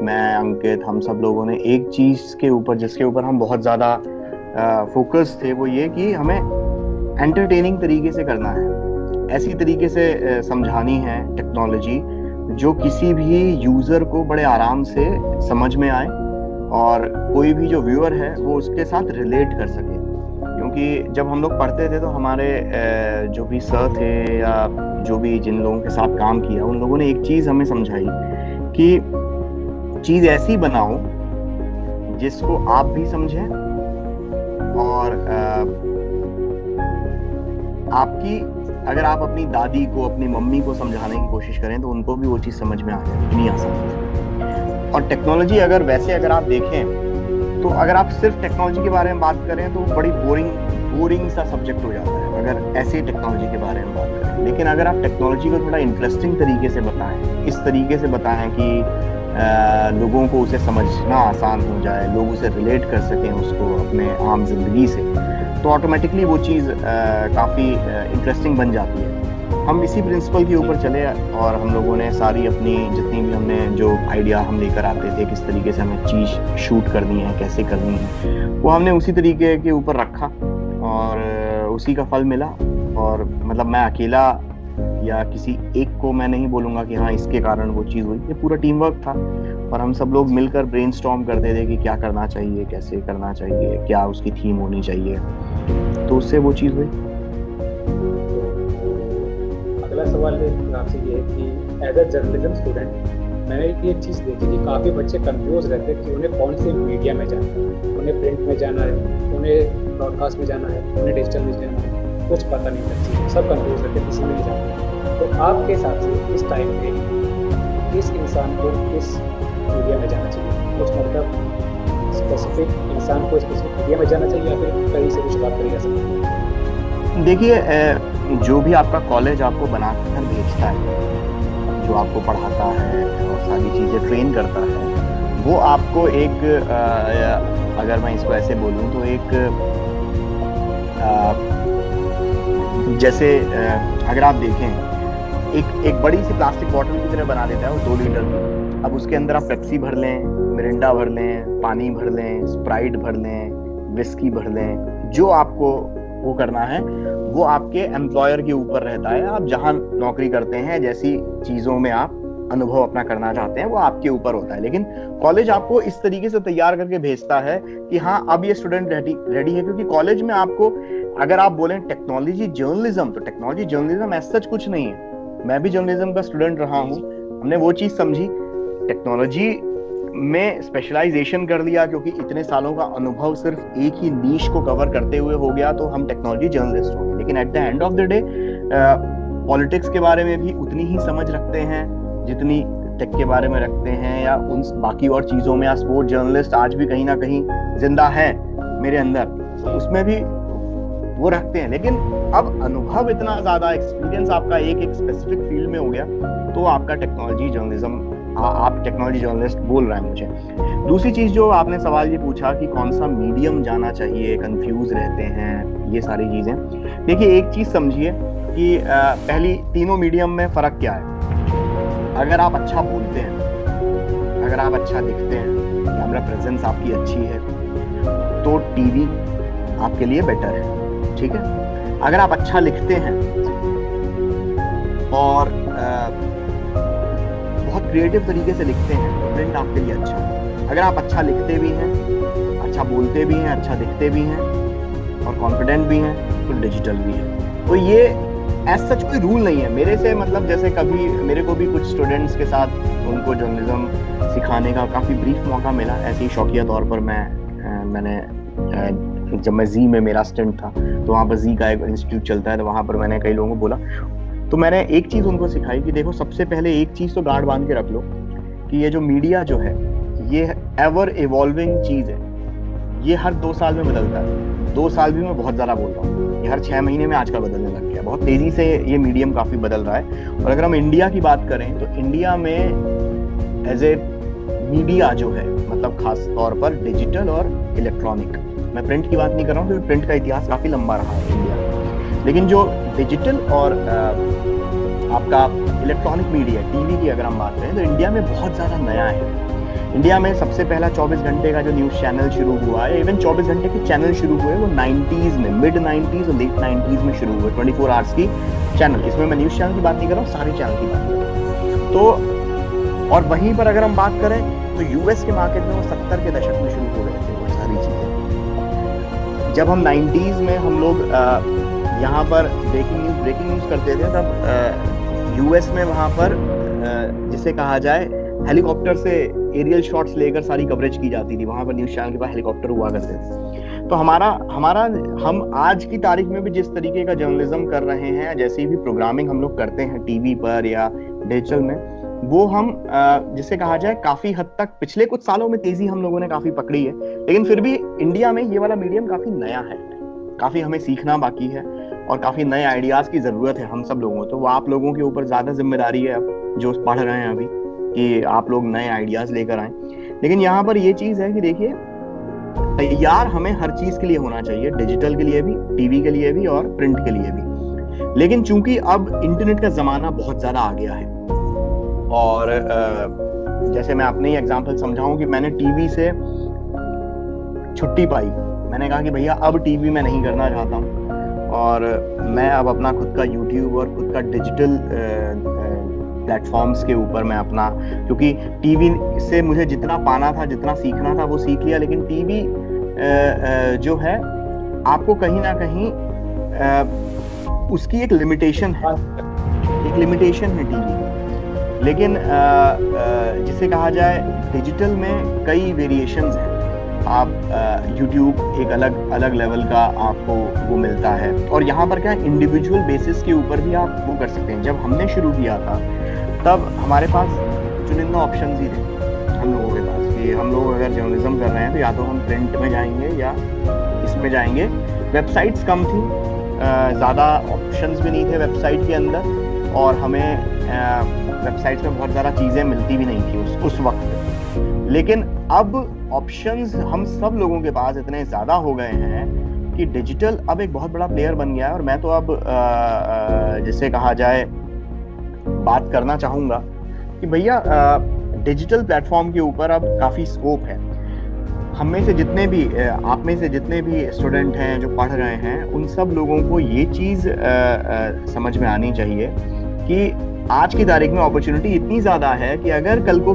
मैं, अंकित, हम सब लोगों ने एक चीज के ऊपर, जिसके ऊपर हम बहुत ज्यादा फोकस थे, वो ये कि हमें एंटरटेनिंग तरीके से करना है, ऐसी तरीके से समझानी है टेक्नोलॉजी जो किसी भी यूजर को बड़े आराम से समझ में आए, और कोई भी जो व्यूअर है वो उसके साथ रिलेट कर सके। क्योंकि जब हम लोग पढ़ते थे तो हमारे जो भी सर थे या जो भी जिन लोगों के साथ काम किया, उन लोगों ने एक चीज हमें समझाई कि चीज ऐसी बनाओ जिसको आप भी समझें, और आपकी, अगर आप अपनी दादी को, अपनी मम्मी को समझाने की कोशिश करें तो उनको भी वो चीज समझ में आ जाए, इतनी आसान। और टेक्नोलॉजी अगर आप देखें तो अगर आप सिर्फ टेक्नोलॉजी के बारे में बात करें तो बड़ी बोरिंग सा सब्जेक्ट हो जाता है, अगर ऐसे टेक्नोलॉजी के बारे में बात करें। लेकिन अगर आप टेक्नोलॉजी को थोड़ा इंटरेस्टिंग तरीके से बताएं, इस तरीके से बताएं कि लोगों को उसे समझना आसान हो जाए, लोग उसे रिलेट कर सकें उसको अपने आम जिंदगी से, तो ऑटोमेटिकली वो चीज़ काफ़ी इंटरेस्टिंग बन जाती है। हम इसी प्रिंसिपल के ऊपर चले, और हम लोगों ने सारी अपनी जितनी भी हमने जो आइडिया हम लेकर आते थे, किस तरीके से हमें चीज़ शूट करनी है, कैसे करनी है, वो हमने उसी तरीके के ऊपर रखा, और उसी का फल मिला। और मतलब मैं अकेला या किसी एक को मैं नहीं बोलूँगा कि हाँ इसके कारण वो चीज़ हुई, ये पूरा टीम वर्क था, और हम सब लोग मिलकर ब्रेनस्टॉर्म करते थे कि क्या करना चाहिए, कैसे करना चाहिए, क्या उसकी थीम होनी चाहिए, तो उससे वो चीज़ हुई। अगला सवाल आपसे ये है कि एज अ जर्नलिज्म स्टूडेंट मैंने ये चीज़ देखी कि काफ़ी बच्चे कंफ्यूज रहते हैं कि उन्हें कौन से मीडिया में जाना है, उन्हें प्रिंट में जाना है, उन्हें ब्रॉडकास्ट में जाना है, उन्हें डिजिटल में जाना है, कुछ पता नहीं लगती, सब कंफ्यूज रहते हैं, किसी में नहीं जाना। तो आपके हिसाब से इस टाइम पे किस इंसान को किस मीडिया में जाना चाहिए? कुछ मतलब स्पेसिफिक इंसान को स्पेसिफिक मीडिया में जाना चाहिए या फिर कहीं से भी शुरुआत करी जा सकती है? देखिए, जो भी आपका कॉलेज आपको बनाकर भेजता है, जो आपको पढ़ाता है और सारी चीज़ें ट्रेन करता है, वो आपको एक अगर मैं इसको ऐसे बोलूँ तो एक जैसे अगर आप देखें, एक बड़ी सी प्लास्टिक बॉटल की तरह बना देता है, वो 2 लीटर की। अब उसके अंदर आप पेप्सी भर लें, मिरिंडा भर लें, पानी भर लें, स्प्राइट भर लें, विस्की भर लें, जो आपको वो करना है वो आपके एम्प्लॉयर के ऊपर रहता है। आप जहां नौकरी करते हैं, जैसी चीजों में आप अनुभव अपना करना चाहते हैं, वो आपके ऊपर होता है। लेकिन कॉलेज आपको इस तरीके से तैयार करके भेजता है कि हाँ अब ये स्टूडेंट रेडी है, क्योंकि कॉलेज में आपको, अगर आप बोलें टेक्नोलॉजी जर्नलिज्म, तो टेक्नोलॉजी जर्नलिज्म ऐसा सच कुछ नहीं है। मैं भी जर्नलिज्म का स्टूडेंट रहा हूँ, हमने वो चीज समझी, टेक्नोलॉजी में स्पेशलाइजेशन कर लिया, क्योंकि इतने सालों का अनुभव सिर्फ एक ही नीश को कवर करते हुए हो गया, तो हम टेक्नोलॉजी जर्नलिस्ट हो गए। लेकिन at the end of the day politics के बारे में भी उतनी ही समझ रखते हैं जितनी टेक के बारे में रखते हैं, या उन बाकी और चीजों में। या स्पोर्ट जर्नलिस्ट आज भी कहीं ना कहीं जिंदा है मेरे अंदर, उसमें भी वो रखते हैं। लेकिन अब अनुभव इतना ज्यादा, एक्सपीरियंस आपका एक स्पेसिफिक फील्ड में हो गया, तो आपका टेक्नोलॉजी जर्नलिज्म, आप टेक्नोलॉजी जर्नलिस्ट बोल रहे हैं मुझे। दूसरी चीज जो आपने सवाल ये पूछा कि कौन सा मीडियम जाना चाहिए, कंफ्यूज रहते हैं, ये सारी चीजें। देखिए, एक चीज समझिए कि पहली, तीनों मीडियम में फर्क क्या है। अगर आप अच्छा बोलते हैं, अगर आप अच्छा दिखते हैं, कैमरा प्रेजेंस आपकी अच्छी है, तो टीवी आपके लिए बेटर है, ठीक है। अगर आप अच्छा लिखते हैं और बहुत क्रिएटिव तरीके से लिखते हैं तो प्रिंट आपके लिए अच्छा है। अगर आप अच्छा लिखते भी हैं, अच्छा बोलते भी हैं, अच्छा दिखते भी हैं और कॉन्फिडेंट भी हैं, तो डिजिटल भी है। तो ये एज सच कोई रूल नहीं है मेरे से, मतलब जैसे कभी मेरे को भी कुछ स्टूडेंट्स के साथ उनको जर्नलिज्म सिखाने का काफ़ी ब्रीफ मौका मिला, ऐसे ही शौकिया तौर पर मैंने जब मैं जी में मेरा स्टंट था तो वहाँ पर जी का एक इंस्टीट्यूट चलता है, तो वहाँ पर मैंने कई लोगों को बोला, तो मैंने एक चीज़ उनको सिखाई कि देखो सबसे पहले एक चीज़ तो गार्ड बांध के रख लो कि ये जो मीडिया जो है ये एवर इवॉल्विंग चीज़ है, ये हर 2 साल में बदलता है। 2 साल भी मैं बहुत ज़्यादा बोल रहा हूँ, ये हर 6 महीने में आजकल बदलने लग गया, बहुत तेज़ी से ये मीडियम काफ़ी बदल रहा है। और अगर हम इंडिया की बात करें तो इंडिया में एज ए मीडिया जो है, मतलब खास तौर पर डिजिटल और इलेक्ट्रॉनिक, मैं प्रिंट की बात नहीं कर रहा हूँ क्योंकि प्रिंट का इतिहास काफ़ी लंबा रहा है इंडिया में, लेकिन जो डिजिटल और आपका इलेक्ट्रॉनिक मीडिया टीवी की अगर हम बात करें तो इंडिया में बहुत ज़्यादा नया है। इंडिया में सबसे पहला 24 घंटे का जो न्यूज़ चैनल शुरू हुआ है, इवन 24 घंटे के चैनल शुरू हुए वो 90s में, मिड 90s और लेट 90s में शुरू हुए, 24 आवर्स की चैनल। इसमें मैं न्यूज़ चैनल की बात नहीं कर रहा हूँ, सारे चैनल की बात कर रहा हूँ। तो और वहीं पर अगर हम बात करें तो यूएस के मार्केट में वो 70 के दशक में शुरू हो गए थे वो सारी चीज़ें। जब हम 90s में हम लोग यहाँ पर ब्रेकिंग न्यूज़ करते थे, तब यूएस में वहाँ पर जिसे कहा जाए हेलीकॉप्टर से एरियल शॉट्स लेकर सारी कवरेज की जाती थी, वहां पर न्यूज़ चैनल के पास हेलीकॉप्टर हुआ करते थे। तो हम आज की तारीख में भी जिस तरीके का जर्नलिज्म कर रहे हैं, जैसी भी प्रोग्रामिंग हम लोग करते हैं टीवी पर या डिजिटल में, वो हम जिसे कहा जाए काफी हद तक पिछले कुछ सालों में तेजी हम लोगों ने काफी पकड़ी है, लेकिन फिर भी इंडिया में ये वाला मीडियम काफी नया है, काफी हमें सीखना बाकी है और काफी नए आइडियाज की जरूरत है हम सब लोगों। तो वो आप लोगों के ऊपर ज्यादा जिम्मेदारी है अब जो पढ़ रहे हैं अभी, कि आप लोग नए आइडियाज लेकर आए। लेकिन यहाँ पर ये चीज है कि देखिए, तैयार हमें हर चीज के लिए होना चाहिए, डिजिटल के लिए भी, टीवी के लिए भी और प्रिंट के लिए भी। लेकिन चूंकि अब इंटरनेट का जमाना बहुत ज्यादा आ गया है और जैसे मैं अपने ही एग्जांपल समझाऊं कि मैंने टीवी से छुट्टी पाई, मैंने कहा कि भैया अब टीवी में नहीं करना चाहता हूँ और मैं अब अपना खुद का यूट्यूब और खुद का डिजिटल प्लेटफॉर्म्स के ऊपर मैं अपना, क्योंकि टीवी से मुझे जितना पाना था, जितना सीखना था वो सीख लिया, लेकिन टीवी जो है आपको कहीं ना कहीं उसकी एक लिमिटेशन है, टीवी। लेकिन जिसे कहा जाए डिजिटल में कई वेरिएशंस हैं, आप YouTube एक अलग लेवल का आपको वो मिलता है और यहाँ पर क्या इंडिविजुअल बेसिस के ऊपर भी आप वो कर सकते हैं। जब हमने शुरू किया था तब हमारे पास चुनिंदा ऑप्शंस ही थे हम लोगों के पास कि हम लोग अगर जर्नलिज्म कर रहे हैं तो या तो हम प्रिंट में जाएंगे या इसमें जाएंगे। वेबसाइट्स कम थी, ज़्यादा ऑप्शंस भी नहीं थे वेबसाइट के अंदर और हमें वेबसाइट्स में बहुत ज़्यादा चीज़ें मिलती भी नहीं थी उस वक्त। लेकिन अब ऑप्शंस हम सब लोगों के पास इतने ज़्यादा हो गए हैं कि डिजिटल अब एक बहुत बड़ा प्लेयर बन गया है। और मैं तो अब जिसे कहा जाए बात करना चाहूँगा कि भैया डिजिटल प्लेटफॉर्म के ऊपर अब काफ़ी स्कोप है। हम में से जितने भी, आप में से जितने भी स्टूडेंट हैं जो पढ़ रहे हैं, उन सब लोगों को ये चीज़ समझ में आनी चाहिए कि आज की तारीख में अपॉर्चुनिटी इतनी ज़्यादा है कि अगर कल को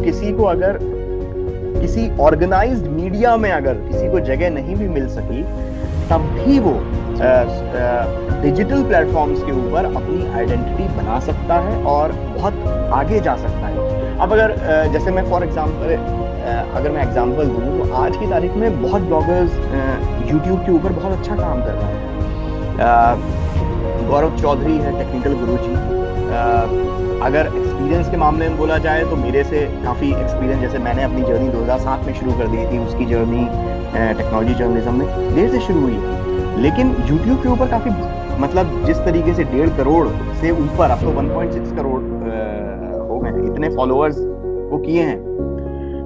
किसी ऑर्गेनाइज्ड मीडिया में अगर किसी को जगह नहीं भी मिल सकी, तब भी वो डिजिटल प्लेटफॉर्म्स के ऊपर अपनी आइडेंटिटी बना सकता है और बहुत आगे जा सकता है। अब अगर जैसे मैं फॉर एग्जांपल अगर मैं एग्जांपल दूं तो आज की तारीख में बहुत ब्लॉगर्स यूट्यूब के ऊपर बहुत अच्छा काम कर रहे हैं। गौरव चौधरी है टेक्निकल गुरुजी। अगर एक्सपीरियंस के मामले में बोला जाए तो मेरे से काफ़ी एक्सपीरियंस, जैसे मैंने अपनी जर्नी 2007 में शुरू कर दी थी, उसकी जर्नी टेक्नोलॉजी जर्नलिज्म में देर से शुरू हुई है। लेकिन यूट्यूब के ऊपर काफ़ी, मतलब जिस तरीके से 1.5 करोड़ से ऊपर, अब तो 1.6 करोड़ हो गए, इतने फॉलोअर्स वो किए हैं।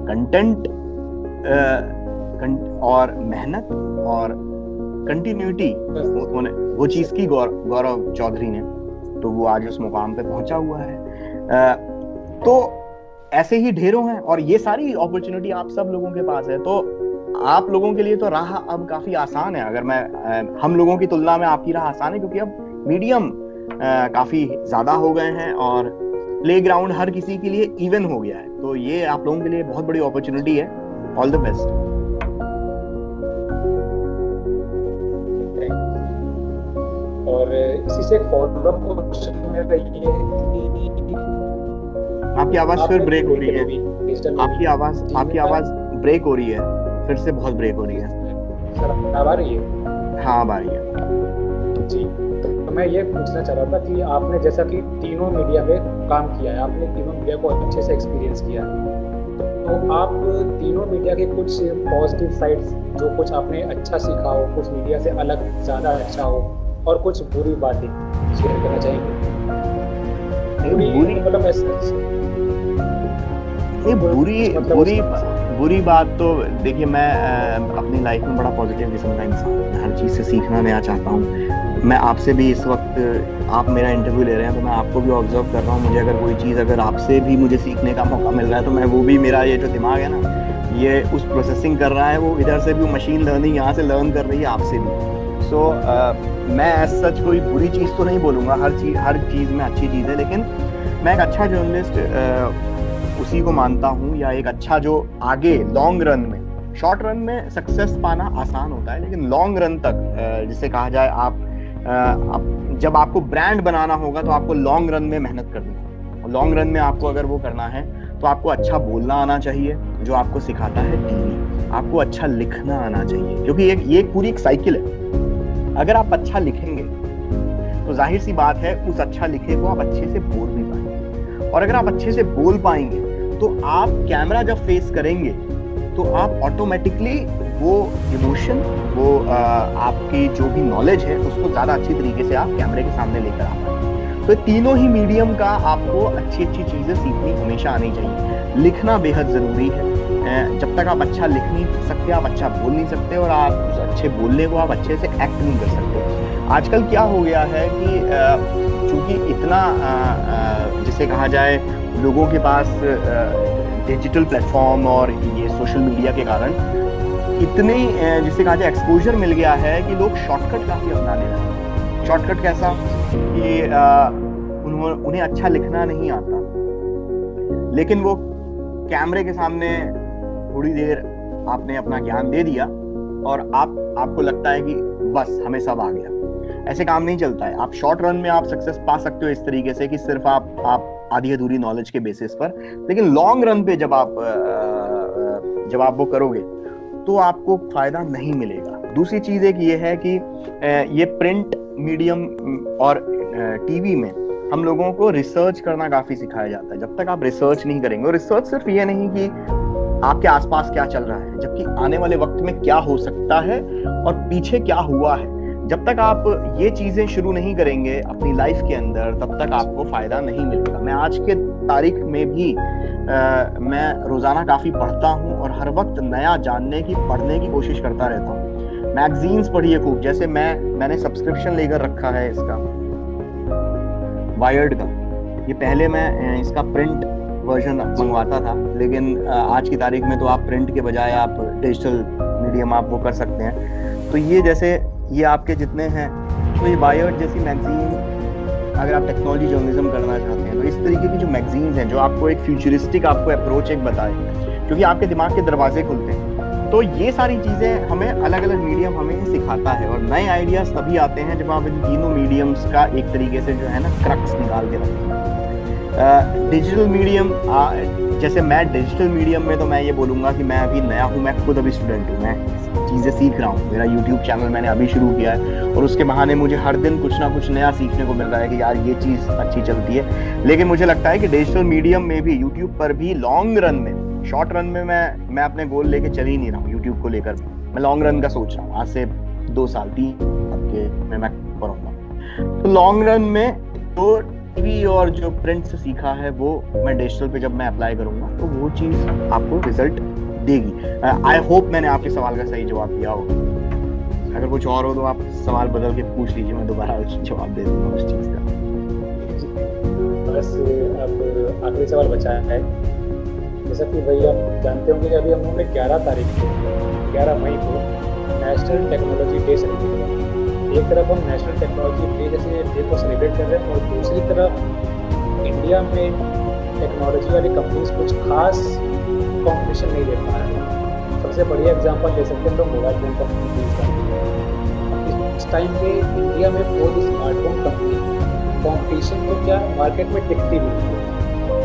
कंटेंट और मेहनत और कंटिन्यूटी उन्होंने वो चीज़ की गौरव चौधरी ने, तो वो आज उस मुकाम पे पहुंचा हुआ है। तो ऐसे ही ढेरों हैं और ये सारी अपॉर्चुनिटी आप सब लोगों के पास है। तो आप लोगों के लिए तो राह अब काफी आसान है। अगर मैं हम लोगों की तुलना में आपकी राह आसान है, क्योंकि अब मीडियम काफी ज्यादा हो गए हैं और प्लेग्राउंड हर किसी के लिए इवन हो गया है। तो ये आप लोगों के लिए बहुत बड़ी अपॉर्चुनिटी है। All the best. और इसी से एक फॉलोअप क्वेश्चन मेरा ये है कि आपकी आवाज फिर ब्रेक हो रही है। आपकी आवाज ब्रेक हो रही है, फिर से बहुत ब्रेक हो रही है। सर अब आ रही है? हाँ अब आ रही है जी। तो मैं ये पूछना चाह रहा था कि आपने जैसा कि तीनों मीडिया में काम किया है, आपने तीनों मीडिया को अच्छे से एक्सपीरियंस किया है, तो आप तीनों मीडिया के कुछ पॉजिटिव साइड्स, जो कुछ आपने अच्छा सीखा हो, कुछ मीडिया से अलग ज़्यादा अच्छा हो, और कुछ बुरी बातें शेयर करना चाहेंगे? बुरी मतलब बुरी बात तो देखिए, मैं अपनी लाइफ में बड़ा पॉजिटिव किस्म का इंसान हूं। हर चीज से सीखना नया चाहता हूँ। मैं आपसे भी इस वक्त आप मेरा इंटरव्यू ले रहे हैं तो मैं आपको भी ऑब्जर्व कर रहा हूँ। मुझे अगर कोई चीज़ अगर आपसे भी मुझे सीखने का मौका मिल रहा है तो मैं वो भी, मेरा ये जो दिमाग है ना, ये उस प्रोसेसिंग कर रहा है, वो इधर से भी मशीन लर्निंग यहाँ से लर्न कर रही है आपसे भी। सो मैं एज सच कोई बुरी चीज़ तो नहीं बोलूँगा। हर चीज़ में अच्छी चीज़ है, लेकिन मैं एक अच्छा जर्नलिस्ट उसी को मानता हूँ, या एक अच्छा जो आगे लॉन्ग रन में, शॉर्ट रन में सक्सेस पाना आसान होता है, लेकिन लॉन्ग रन तक जिसे कहा जाए, आप जब आपको ब्रांड बनाना होगा तो आपको लॉन्ग रन में मेहनत करनी है। और लॉन्ग रन में आपको अगर वो करना है तो आपको अच्छा बोलना आना चाहिए, जो आपको सिखाता है टीवी। आपको अच्छा लिखना आना चाहिए, क्योंकि ये पूरी एक साइकिल है। अगर आप अच्छा लिखेंगे तो जाहिर सी बात है उस अच्छा लिखे को आप अच्छे से बोल भी पाएंगे, और अगर आप अच्छे से बोल पाएंगे तो आप कैमरा जब फेस करेंगे तो आप ऑटोमेटिकली वो इमोशन, वो आपकी जो भी नॉलेज है उसको ज्यादा अच्छी तरीके से आप कैमरे के सामने लेकर आ पाएंगे। तो तीनों ही मीडियम का आपको अच्छी अच्छी चीजें सीखनी हमेशा आनी चाहिए। लिखना बेहद जरूरी है। जब तक आप अच्छा लिख नहीं सकते, आप अच्छा बोल नहीं सकते, और आप उस अच्छे बोलने को आप अच्छे से एक्ट नहीं कर सकते। आजकल क्या हो गया है कि चूंकि इतना जिसे कहा जाए लोगों के पास डिजिटल प्लेटफॉर्म और ये सोशल मीडिया के कारण इतने जिसे कहा जाए एक्सपोजर मिल गया है कि लोग शॉर्टकट काफी अपनाने लगे। शॉर्टकट कैसा कि उन्हें अच्छा लिखना नहीं आता, लेकिन वो कैमरे के सामने थोड़ी देर आपने अपना ज्ञान दे दिया और आपको लगता है कि बस हमें सब आ गया। ऐसे काम नहीं चलता है। आप शॉर्ट रन में आप सक्सेस पा सकते हो इस तरीके से कि सिर्फ आप आधी अधूरी नॉलेज के बेसिस पर, लेकिन लॉन्ग रन पे जब आप वो करोगे तो आपको फायदा नहीं मिलेगा। दूसरी चीज एक ये है कि ये प्रिंट मीडियम और टीवी में हम लोगों को रिसर्च करना काफी सिखाया जाता है। जब तक आप रिसर्च नहीं करेंगे, और रिसर्च सिर्फ ये नहीं कि आपके आसपास क्या चल रहा है, जबकि आने वाले वक्त में क्या हो सकता है और पीछे क्या हुआ है, जब तक आप ये चीजें शुरू नहीं करेंगे अपनी लाइफ के अंदर, तब तक आपको फायदा नहीं मिलेगा। मैं आज के तारीख में भी मैं रोजाना काफी पढ़ता हूँ और हर वक्त नया जानने की, पढ़ने की कोशिश करता रहता हूँ। मैगजीन्स पढ़िए खूब। जैसे मैंने सब्सक्रिप्शन लेकर रखा है इसका, वायर्ड का। ये पहले मैं इसका प्रिंट वर्जन मंगवाता था, लेकिन आज की तारीख में तो आप प्रिंट के बजाय आप डिजिटल मीडियम आप वो कर सकते हैं। तो ये जैसे ये आपके जितने हैं, तो ये वायर्ड जैसी मैगजीन, अगर आप टेक्नोलॉजी जर्नलिज्म करना चाहते हैं तो इस तरीके की जो मैगजीन्स हैं जो आपको एक फ्यूचरिस्टिक आपको अप्रोच एक बताए, क्योंकि आपके दिमाग के दरवाजे खुलते हैं। तो ये सारी चीजें हमें अलग अलग मीडियम हमें सिखाता है, और नए आइडियाज तभी आते हैं जब आप इन तीनों मीडियम्स का एक तरीके से जो है ना क्रक्स निकाल के रखते हैं। डिजिटल मीडियम, जैसे मैं डिजिटल मीडियम में तो मैं ये बोलूंगा कि मैं अभी नया हूँ, मैं खुद अभी स्टूडेंट हूँ, मैं चीज़ें सीख रहा हूँ। मेरा यूट्यूब चैनल मैंने अभी शुरू किया है और उसके बहाने मुझे हर दिन कुछ ना कुछ नया सीखने को मिल रहा है कि यार ये चीज़ अच्छी चलती है। लेकिन मुझे लगता है कि डिजिटल मीडियम में भी, यूट्यूब पर भी लॉन्ग रन में, शॉर्ट रन में मैं अपने गोल लेके चल ही नहीं रहा हूँ। यूट्यूब को लेकर मैं लॉन्ग रन का सोच रहा हूँ। आज से 2 साल 3 साल मैं करूँगा। तो लॉन्ग रन में तो टीवी और जो प्रिंट से सीखा है वो मैं डिजिटल पे जब मैं अप्लाई करूंगा तो वो चीज आपको रिजल्ट देगी। आई होप मैंने आपके सवाल का सही जवाब दिया होगा। अगर कुछ और हो तो आप सवाल बदल के पूछ लीजिए, मैं दोबारा जवाब दे दूंगा उस चीज का। बस अब आखिरी सवाल बचा है। जैसा कि भाई आप जानते होंगे कि अभी हम लोगों ने 11 मई को नेशनल टेक्नोलॉजी डे सेलिब्रेट किया। एक तरफ हम नेशनल टेक्नोलॉजी डे जैसे डे को सेलिब्रेट कर रहे हैं और दूसरी तरफ इंडिया में टेक्नोलॉजी वाली कंपनीज कुछ खास कॉम्पिटिशन नहीं दे पा रहे हैं। सबसे बढ़िया एग्जांपल ले सकते हैं तो मोबाइल फोन कंपनी का। इस टाइम पे इंडिया में कोई स्मार्टफोन कंपनी कंपटीशन तो क्या मार्केट में टिकती नहीं है।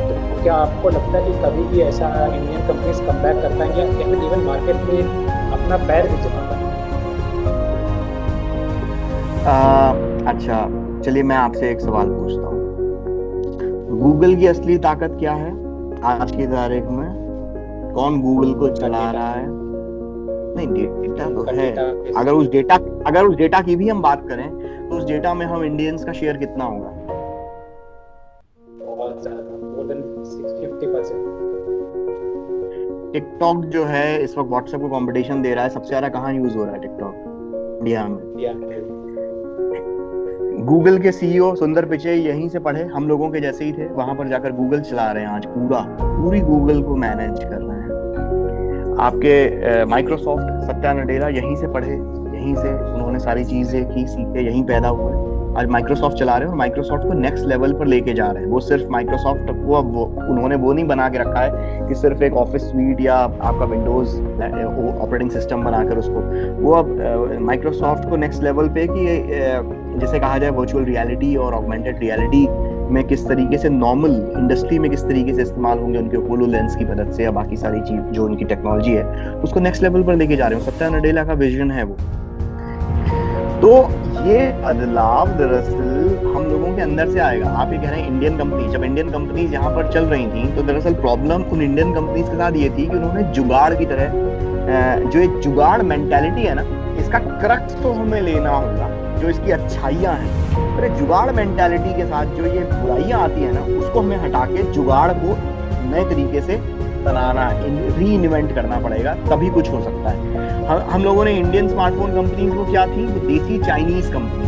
तो क्या आपको लगता है कि कभी भी ऐसा इंडियन कंपनीज कम बैक कर पाएंगे या फिर इवन मार्केट में अपना पैर भी जमा पाएंगे? अच्छा, चलिए मैं आपसे एक सवाल पूछता हूँ। गूगल की असली ताकत क्या है आज की तारीख में? कौन गूगल को चला रहा है? नहीं, डेटा तो है। अगर उस डेटा की भी हम बात करें तो उस डेटा में हम इंडियंस का शेयर कितना होगा? बहुत ज्यादा, मोर देन 50%। टिकटॉक जो है इस वक्त व्हाट्सएप को कंपटीशन दे रहा है। सबसे ज्यादा कहाँ यूज हो रहा है टिकटॉक? इंडिया में। गूगल के सीईओ सुंदर पिचई यहीं से पढ़े, हम लोगों के जैसे ही थे, वहां पर जाकर गूगल चला रहे हैं आज। पूरी गूगल को मैनेज कर रहे हैं। आपके माइक्रोसॉफ्ट सत्या नडेला यहीं से पढ़े, यहीं से उन्होंने सारी चीजें की, सीखे, यहीं पैदा हुए। आज माइक्रोसॉफ्ट चला रहे हैं और माइक्रोसॉफ्ट को नेक्स्ट लेवल पर लेके जा रहे हैं। वो सिर्फ माइक्रोसॉफ्ट को अब उन्होंने वो नहीं बना के रखा है कि सिर्फ एक ऑफिस स्वीट या आपका विंडोज ऑपरेटिंग सिस्टम बनाकर उसको, वो अब माइक्रोसॉफ्ट को नेक्स्ट लेवल पे कि जैसे कहा जाए वर्चुअल रियलिटी और ऑगमेंटेड रियलिटी में किस तरीके से नॉर्मल इंडस्ट्री में किस तरीके से इस्तेमाल होंगे उनके होलोलेंस की मदद से या बाकी सारी चीज जो उनकी टेक्नोलॉजी है उसको नेक्स्ट लेवल पर लेके जा रहे हैं। सत्या नडेला का विजन है वो। तो ये बदलाव दरअसल हम लोगों के अंदर से आएगा। आप ये कह रहे हैं इंडियन कंपनी, जब इंडियन कंपनीज यहाँ पर चल रही थी तो दरअसल प्रॉब्लम उन इंडियन कंपनीज के साथ ये थी कि उन्होंने जुगाड़ की तरह जो एक जुगाड़ मेंटालिटी है ना, इसका क्रक्स तो हमें लेना होगा, जो इसकी अच्छाइयाँ हैं। अरे जुगाड़ मेंटालिटी के साथ जो ये बुराइयाँ आती है ना, उसको हमें हटा के जुगाड़ को नए तरीके से बनाना, री इन्वेंट करना पड़ेगा, तभी कुछ हो सकता है। हम लोगों ने इंडियन स्मार्टफोन कंपनीज वो क्या थी? वो देसी चाइनीज कंपनी।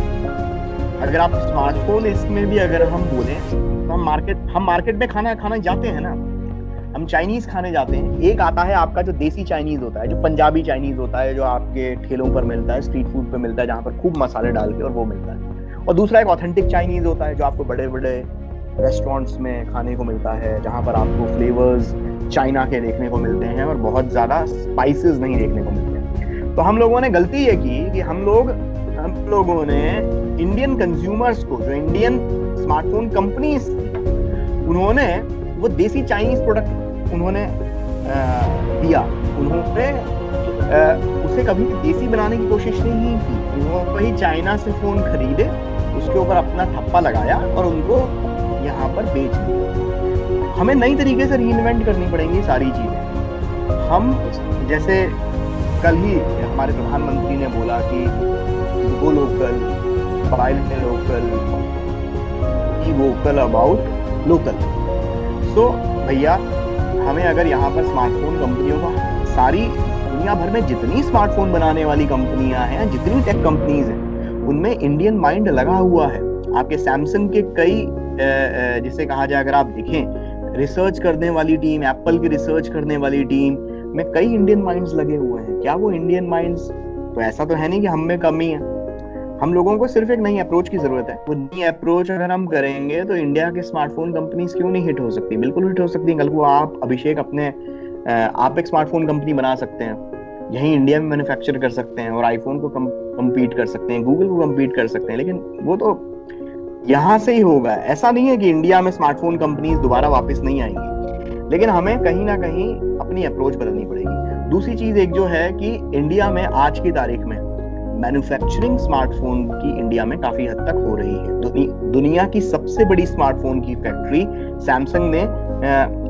अगर आप स्मार्टफोन इसमें भी अगर हम बोलें तो हम मार्केट में खाना खाने जाते हैं ना, हम चाइनीज खाने जाते हैं। एक आता है आपका जो देसी चाइनीज होता है, जो पंजाबी चाइनीज होता है, जो आपके ठेलों पर मिलता है, स्ट्रीट फूड पे मिलता है, जहाँ पर खूब मसाले डाल के और वो मिलता है। और दूसरा एक ऑथेंटिक चाइनीज होता है जो आपको बड़े बड़े रेस्टोरेंट्स में खाने को मिलता है, जहाँ पर आपको फ्लेवर्स चाइना के देखने को मिलते हैं और बहुत ज्यादा स्पाइसेस नहीं देखने को मिलते हैं। तो हम लोगों ने गलती ये की कि हम लोगों ने इंडियन कंज्यूमर्स को, जो इंडियन स्मार्टफोन कंपनीज, उन्होंने वो देसी चाइनीज प्रोडक्ट उन्होंने दिया। उन्होंने उसे कभी देसी बनाने की कोशिश नहीं की। उन्होंने वही चाइना से फोन खरीदे, उसके ऊपर अपना ठप्पा लगाया और उनको यहाँ पर बेच दिया। हमें नई तरीके से रीइन्वेंट करनी पड़ेंगी सारी चीजें। हम जैसे कल ही हमारे प्रधानमंत्री ने बोला कि go local, buy local, be vocal about local. So भैया, हमें अगर यहाँ पर स्मार्टफोन कंपनियों का, सारी दुनिया भर में जितनी स्मार्टफोन बनाने वाली कंपनियां हैं, जितनी टेक कंपनीज हैं, उनमें इंडियन माइंड लगा हुआ है। आपके सैमसंग के कई जिसे कहा जाए, अगर आप देखें रिसर्च करने वाली टीम, एप्पल की रिसर्च करने वाली टीम में कई इंडियन माइंड्स लगे हुए हैं। क्या वो इंडियन माइंड्स, तो ऐसा तो है नहीं कि हम में कमी है। हम लोगों को सिर्फ एक नई अप्रोच की जरूरत है। वो नई अप्रोच अगर हम करेंगे तो इंडिया के स्मार्टफोन कंपनीज क्यों नहीं हिट हो सकती? बिल्कुल हिट हो सकती है। कल को आप अभिषेक आप एक स्मार्टफोन कंपनी बना सकते हैं, यहीं इंडिया में मैन्युफैक्चर कर सकते हैं और आईफोन को कम्पीट कर सकते हैं, गूगल को कम्पीट कर सकते हैं। लेकिन वो तो यहाँ से ही होगा। ऐसा नहीं है कि इंडिया में स्मार्टफोन कंपनीज दोबारा वापस नहीं आएंगी, लेकिन हमें कहीं ना कहीं अपनी अप्रोच बदलनी पड़ेगी। दूसरी चीज एक जो है कि इंडिया में आज की तारीख में मैन्युफैक्चरिंग स्मार्टफोन की इंडिया में काफी हद तक हो रही है। दुनिया की सबसे बड़ी स्मार्टफोन की फैक्ट्री सैमसंग ने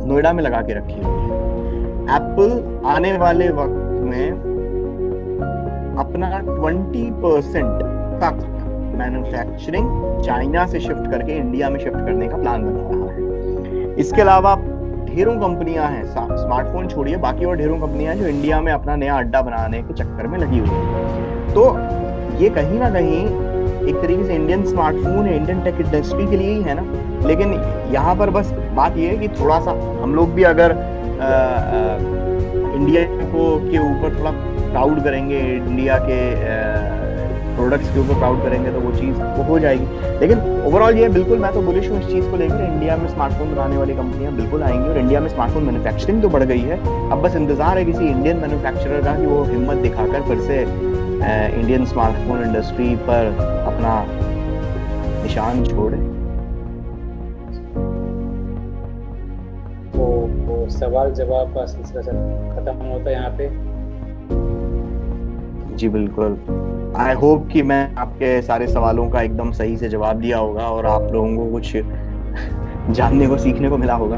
नोएडा में लगा के रखी हुई है। एप्पल आने वाले वक्त में अपना 20% तक मैन्युफैक्चरिंग चाइना से शिफ्ट करके इंडिया में शिफ्ट करने का प्लान बना रहा है। इसके अलावा ढेरों कंपनियां हैं, स्मार्टफोन छोड़िए, बाकी और ढेरों कंपनियां जो इंडिया में अपना नया अड्डा बनाने के चक्कर में लगी हुई है। तो ये कहीं ना कहीं एक तरीके से इंडियन स्मार्टफोन है, इंडियन टेक इंडस्ट्री के लिए ही है ना। लेकिन यहाँ पर बस बात ये है कि थोड़ा सा हम लोग भी अगर इंडिया को के ऊपर थोड़ा प्राउड करेंगे, इंडिया के प्रोडक्ट्स के ऊपर प्राउड करेंगे, तो वो चीज़ वो हो जाएगी। लेकिन ओवरऑल ये बिल्कुल मैं तो बुलिश हूँ इस चीज़ को लेकर। इंडिया में स्मार्टफोन बनाने वाली कंपनियां बिल्कुल आएंगी और इंडिया में स्मार्टफोन मैन्युफैक्चरिंग तो बढ़ गई है। अब बस इंतजार है किसी इंडियन मैन्युफैक्चरर का कि वो हिम्मत दिखाकर फिर से इंडियन स्मार्टफोन इंडस्ट्री पर अपना निशान छोड़े। तो सवाल जवाब का सिलसिला खत्म होता है यहाँ पे। जी बिल्कुल, आई होप कि मैं आपके सारे सवालों का एकदम सही से जवाब दिया होगा और आप लोगों को कुछ जानने को सीखने को मिला होगा।